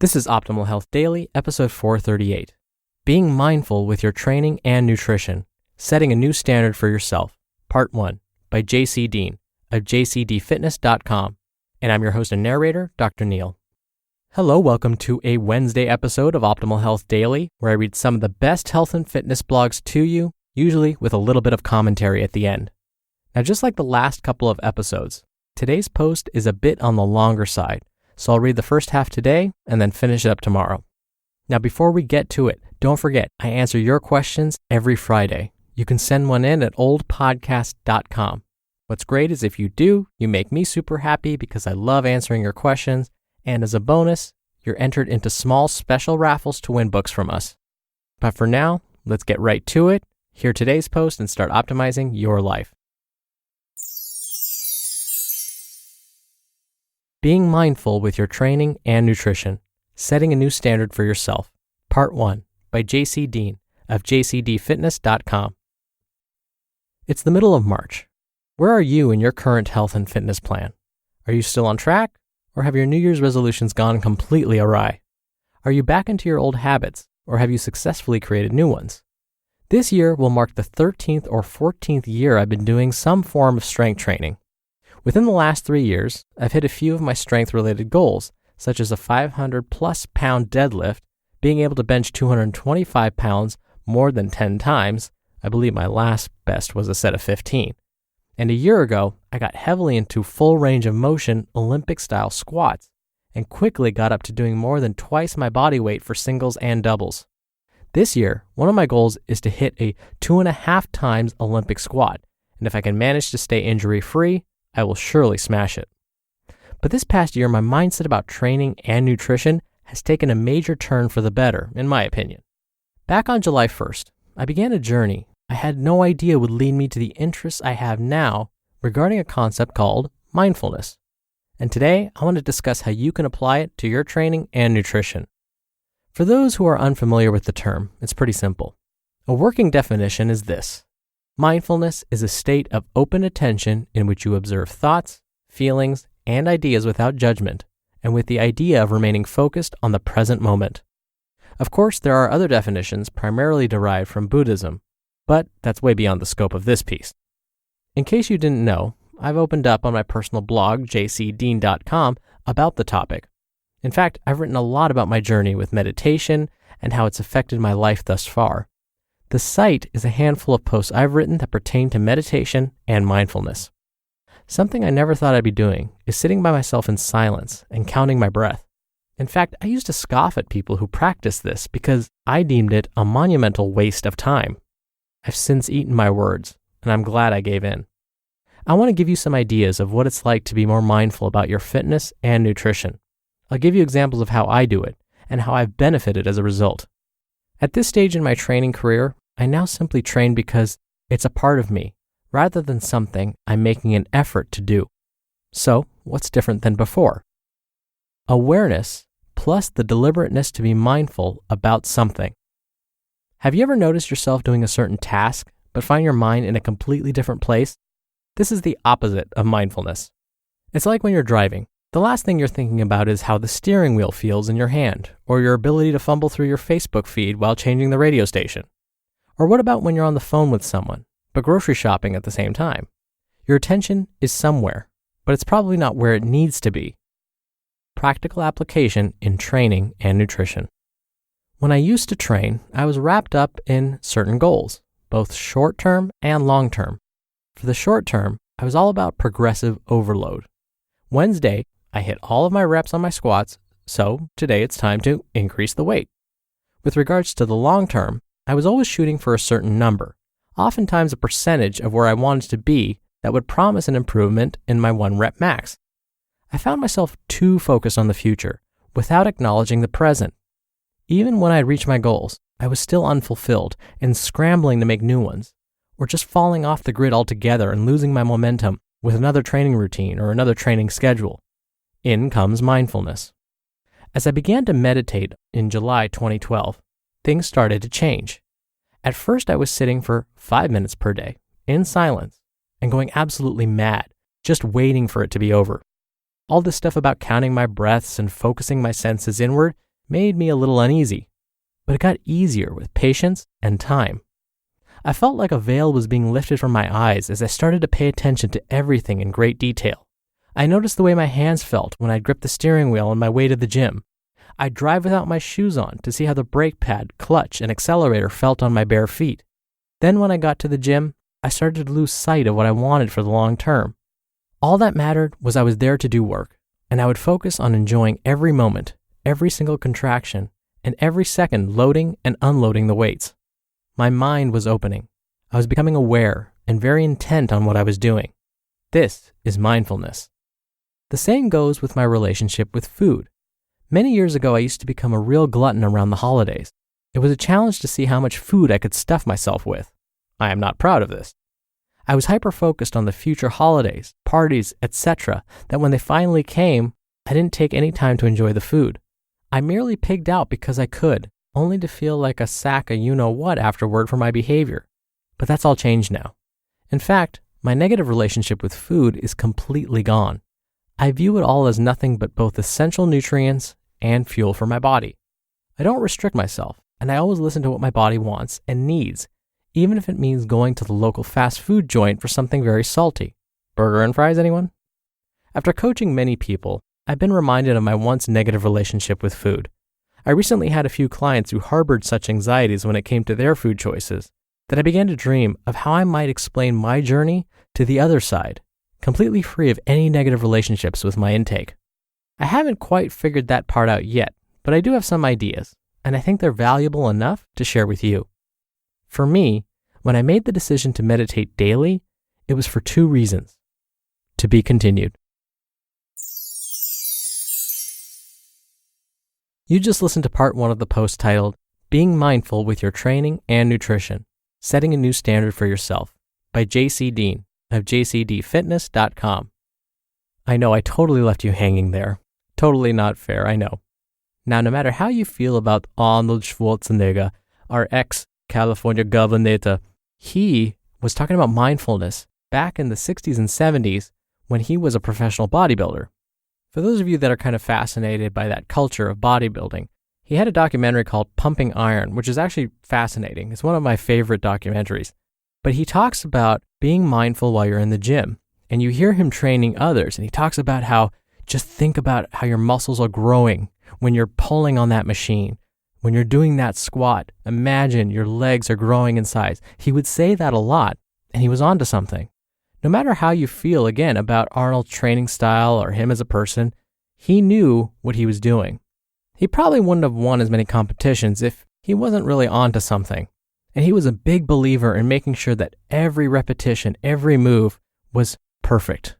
This is Optimal Health Daily, episode 438. Being mindful with your training and nutrition, setting a new standard for yourself, part 1, by Deen of JCDFitness.com. And I'm your host and narrator, Dr. Neil. Hello, welcome to a Wednesday episode of Optimal Health Daily, where I read some of the best health and fitness blogs to you, usually with a little bit of commentary at the end. Now, just like the last couple of episodes, today's post is a bit on the longer side, so I'll read the first half today and then finish it up tomorrow. Now, before we get to it, don't forget, I answer your questions every Friday. You can send one in at oldpodcast.com. What's great is if you do, you make me super happy because I love answering your questions, and as a bonus, you're entered into small special raffles to win books from us. But for now, let's get right to it, hear today's post, and start optimizing your life. Being mindful with your training and nutrition, setting a new standard for yourself, part 1, by Deen of JCDFitness.com. It's the middle of March. Where are you in your current health and fitness plan? Are you still on track, or have your New Year's resolutions gone completely awry? Are you back into your old habits, or have you successfully created new ones? This year will mark the 13th or 14th year I've been doing some form of strength training. Within the last 3 years, I've hit a few of my strength-related goals, such as a 500-plus pound deadlift, being able to bench 225 pounds more than 10 times. I believe my last best was a set of 15. And a year ago, I got heavily into full range of motion Olympic-style squats and quickly got up to doing more than twice my body weight for singles and doubles. This year, one of my goals is to hit a 2.5 times Olympic squat, and if I can manage to stay injury-free, I will surely smash it. But this past year, my mindset about training and nutrition has taken a major turn for the better, in my opinion. Back on July 1st, I began a journey I had no idea would lead me to the interests I have now regarding a concept called mindfulness. And today, I want to discuss how you can apply it to your training and nutrition. For those who are unfamiliar with the term, it's pretty simple. A working definition is this. Mindfulness is a state of open attention in which you observe thoughts, feelings, and ideas without judgment, and with the idea of remaining focused on the present moment. Of course, there are other definitions primarily derived from Buddhism, but that's way beyond the scope of this piece. In case you didn't know, I've opened up on my personal blog, JCD.com, about the topic. In fact, I've written a lot about my journey with meditation and how it's affected my life thus far. The site is a handful of posts I've written that pertain to meditation and mindfulness. Something I never thought I'd be doing is sitting by myself in silence and counting my breath. In fact, I used to scoff at people who practice this because I deemed it a monumental waste of time. I've since eaten my words, and I'm glad I gave in. I want to give you some ideas of what it's like to be more mindful about your fitness and nutrition. I'll give you examples of how I do it and how I've benefited as a result. At this stage in my training career, I now simply train because it's a part of me, rather than something I'm making an effort to do. So, what's different than before? Awareness plus the deliberateness to be mindful about something. Have you ever noticed yourself doing a certain task, but find your mind in a completely different place? This is the opposite of mindfulness. It's like when you're driving. The last thing you're thinking about is how the steering wheel feels in your hand, or your ability to fumble through your Facebook feed while changing the radio station. Or what about when you're on the phone with someone, but grocery shopping at the same time? Your attention is somewhere, but it's probably not where it needs to be. Practical application in training and nutrition. When I used to train, I was wrapped up in certain goals, both short-term and long-term. For the short term, I was all about progressive overload. Wednesday, I hit all of my reps on my squats, so today it's time to increase the weight. With regards to the long term, I was always shooting for a certain number, oftentimes a percentage of where I wanted to be that would promise an improvement in my 1 rep max. I found myself too focused on the future without acknowledging the present. Even when I had reached my goals, I was still unfulfilled and scrambling to make new ones, or just falling off the grid altogether and losing my momentum with another training routine or another training schedule. In comes mindfulness. As I began to meditate in July 2012, things started to change. At first, I was sitting for 5 minutes per day, in silence, and going absolutely mad, just waiting for it to be over. All this stuff about counting my breaths and focusing my senses inward made me a little uneasy, but it got easier with patience and time. I felt like a veil was being lifted from my eyes as I started to pay attention to everything in great detail. I noticed the way my hands felt when I'd grip the steering wheel on my way to the gym. I'd drive without my shoes on to see how the brake pad, clutch, and accelerator felt on my bare feet. Then when I got to the gym, I started to lose sight of what I wanted for the long term. All that mattered was I was there to do work, and I would focus on enjoying every moment, every single contraction, and every second loading and unloading the weights. My mind was opening. I was becoming aware and very intent on what I was doing. This is mindfulness. The same goes with my relationship with food. Many years ago, I used to become a real glutton around the holidays. It was a challenge to see how much food I could stuff myself with. I am not proud of this. I was hyper-focused on the future holidays, parties, etc., that when they finally came, I didn't take any time to enjoy the food. I merely pigged out because I could, only to feel like a sack of you-know-what afterward for my behavior. But that's all changed now. In fact, my negative relationship with food is completely gone. I view it all as nothing but both essential nutrients and fuel for my body. I don't restrict myself, and I always listen to what my body wants and needs, even if it means going to the local fast food joint for something very salty. Burger and fries, anyone? After coaching many people, I've been reminded of my once negative relationship with food. I recently had a few clients who harbored such anxieties when it came to their food choices, that I began to dream of how I might explain my journey to the other side, completely free of any negative relationships with my intake. I haven't quite figured that part out yet, but I do have some ideas, and I think they're valuable enough to share with you. For me, when I made the decision to meditate daily, it was for two reasons. To be continued. You just listened to part 1 of the post titled, Being Mindful with Your Training and Nutrition, Setting a New Standard for Yourself, by Deen of JCDFitness.com. I know I totally left you hanging there. Totally not fair, I know. Now, no matter how you feel about Arnold Schwarzenegger, our ex-California governor, he was talking about mindfulness back in the 60s and 70s when he was a professional bodybuilder. For those of you that are kind of fascinated by that culture of bodybuilding, he had a documentary called Pumping Iron, which is actually fascinating. It's one of my favorite documentaries. But he talks about being mindful while you're in the gym, and you hear him training others, and he talks about how just think about how your muscles are growing when you're pulling on that machine. When you're doing that squat, imagine your legs are growing in size. He would say that a lot, and he was onto something. No matter how you feel, again, about Arnold's training style or him as a person, he knew what he was doing. He probably wouldn't have won as many competitions if he wasn't really onto something. And he was a big believer in making sure that every repetition, every move was perfect.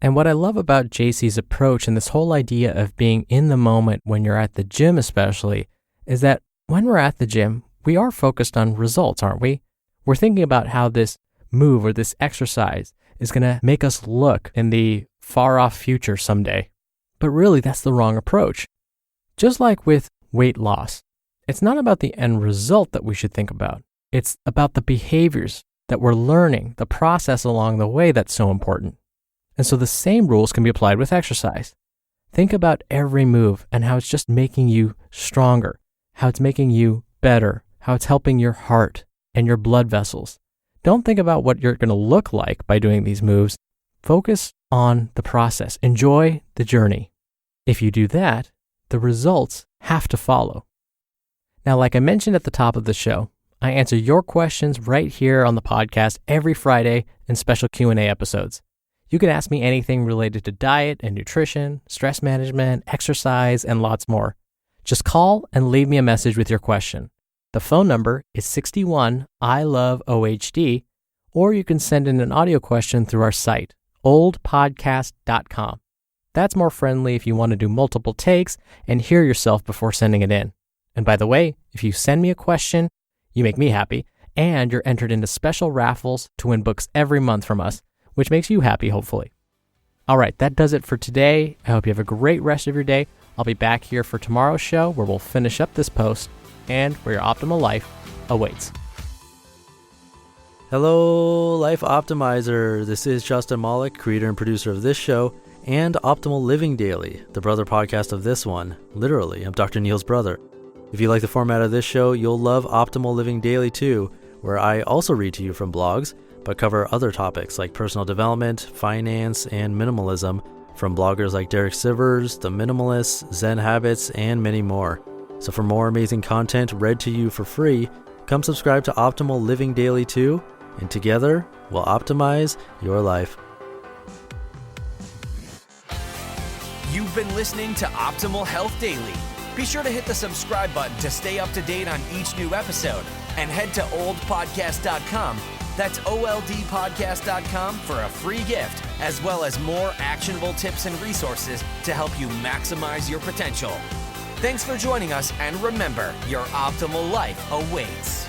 And what I love about JC's approach and this whole idea of being in the moment when you're at the gym especially, is that when we're at the gym, we are focused on results, aren't we? We're thinking about how this move or this exercise is going to make us look in the far-off future someday. But really, that's the wrong approach. Just like with weight loss, it's not about the end result that we should think about. It's about the behaviors that we're learning, the process along the way that's so important. And so the same rules can be applied with exercise. Think about every move and how it's just making you stronger, how it's making you better, how it's helping your heart and your blood vessels. Don't think about what you're going to look like by doing these moves. Focus on the process. Enjoy the journey. If you do that, the results have to follow. Now, like I mentioned at the top of the show, I answer your questions right here on the podcast every Friday in special Q&A episodes. You can ask me anything related to diet and nutrition, stress management, exercise, and lots more. Just call and leave me a message with your question. The phone number is 61 I love OHD, or you can send in an audio question through our site, oldpodcast.com. That's more friendly if you want to do multiple takes and hear yourself before sending it in. And by the way, if you send me a question, you make me happy, and you're entered into special raffles to win books every month from us, which makes you happy, hopefully. All right, that does it for today. I hope you have a great rest of your day. I'll be back here for tomorrow's show where we'll finish up this post and where your optimal life awaits. Hello, Life Optimizer. This is Justin Malik, creator and producer of this show and Optimal Living Daily, the brother podcast of this one. Literally, I'm Dr. Neil's brother. If you like the format of this show, you'll love Optimal Living Daily too, where I also read to you from blogs, but cover other topics like personal development, finance, and minimalism from bloggers like Derek Sivers, The Minimalists, Zen Habits, and many more. So for more amazing content read to you for free, come subscribe to Optimal Living Daily too, and together we'll optimize your life. You've been listening to Optimal Health Daily. Be sure to hit the subscribe button to stay up to date on each new episode, and head to oldpodcast.com. That's oldpodcast.com for a free gift, as well as more actionable tips and resources to help you maximize your potential. Thanks for joining us, and remember, your optimal life awaits.